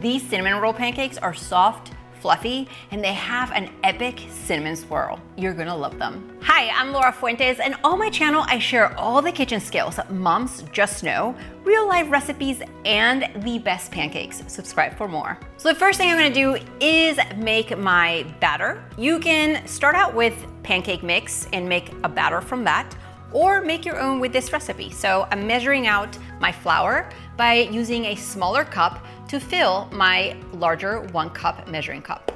These cinnamon roll pancakes are soft, fluffy, and they have an epic cinnamon swirl. You're gonna love them. Hi, I'm Laura Fuentes, and on my channel, I share all the kitchen skills moms just know, real life recipes, and the best pancakes. Subscribe for more. So the first thing I'm gonna do is make my batter. You can start out with pancake mix and make a batter from that, or make your own with this recipe. So I'm measuring out my flour by using a smaller cup to fill my larger 1 cup measuring cup.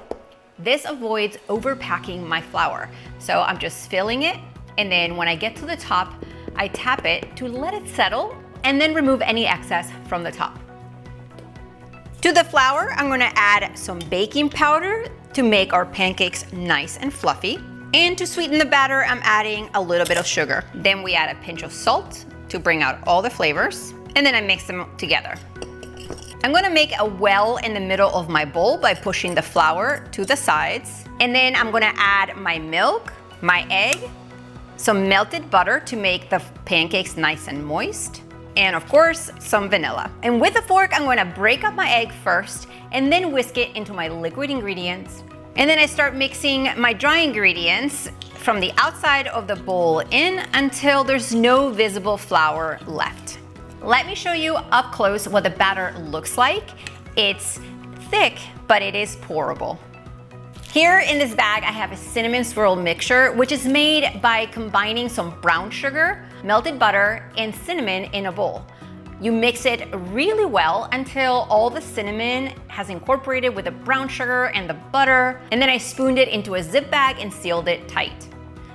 This avoids overpacking my flour. So I'm just filling it, and then when I get to the top, I tap it to let it settle and then remove any excess from the top. To the flour, I'm gonna add some baking powder to make our pancakes nice and fluffy. And to sweeten the batter, I'm adding a little bit of sugar. Then we add a pinch of salt to bring out all the flavors, and then I mix them together. I'm gonna make a well in the middle of my bowl by pushing the flour to the sides. And then I'm gonna add my milk, my egg, some melted butter to make the pancakes nice and moist, and of course, some vanilla. And with a fork, I'm gonna break up my egg first and then whisk it into my liquid ingredients. And then I start mixing my dry ingredients from the outside of the bowl in until there's no visible flour left. Let me show you up close what the batter looks like. It's thick, but it is pourable. Here in this bag, I have a cinnamon swirl mixture, which is made by combining some brown sugar, melted butter, and cinnamon in a bowl. You mix it really well until all the cinnamon has incorporated with the brown sugar and the butter, and then I spooned it into a zip bag and sealed it tight.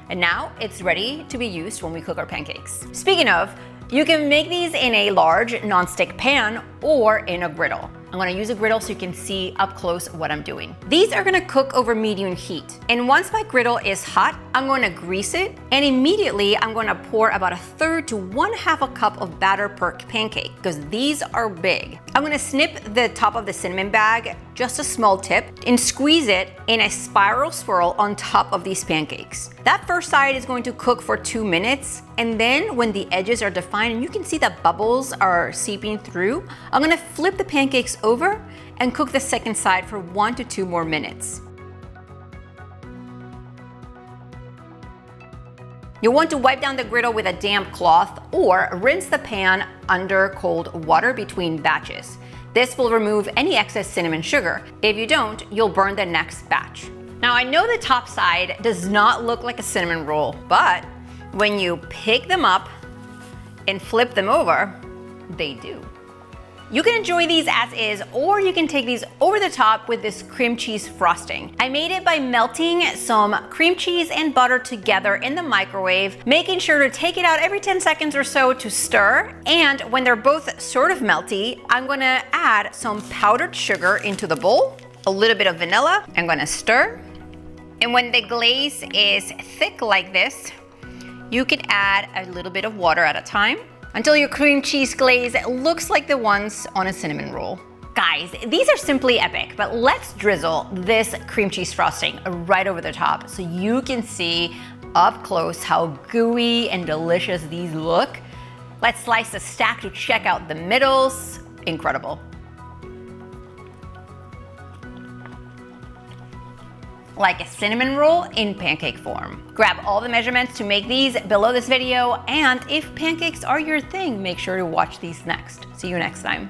And now it's ready to be used when we cook our pancakes. Speaking of, you can make these in a large nonstick pan or in a griddle. I'm gonna use a griddle so you can see up close what I'm doing. These are gonna cook over medium heat. And once my griddle is hot, I'm gonna grease it, and immediately I'm gonna pour about 1/3 to 1/2 a cup of batter per pancake, because these are big. I'm gonna snip the top of the cinnamon bag, just a small tip, and squeeze it in a spiral swirl on top of these pancakes. That first side is going to cook for 2 minutes, and then when the edges are defined and you can see that bubbles are seeping through, I'm gonna flip the pancakes over and cook the second side for 1 to 2 more minutes. You'll want to wipe down the griddle with a damp cloth or rinse the pan under cold water between batches. This will remove any excess cinnamon sugar. If you don't, you'll burn the next batch. Now I know the top side does not look like a cinnamon roll, but when you pick them up and flip them over, they do. You can enjoy these as is, or you can take these over the top with this cream cheese frosting. I made it by melting some cream cheese and butter together in the microwave, making sure to take it out every 10 seconds or so to stir. And when they're both sort of melty, I'm gonna add some powdered sugar into the bowl, a little bit of vanilla. I'm gonna stir. And when the glaze is thick like this, you could add a little bit of water at a time until your cream cheese glaze looks like the ones on a cinnamon roll. Guys, these are simply epic, but let's drizzle this cream cheese frosting right over the top so you can see up close how gooey and delicious these look. Let's slice the stack to check out the middles. Incredible. Like a cinnamon roll in pancake form. Grab all the measurements to make these below this video, and if pancakes are your thing, make sure to watch these next. See you next time.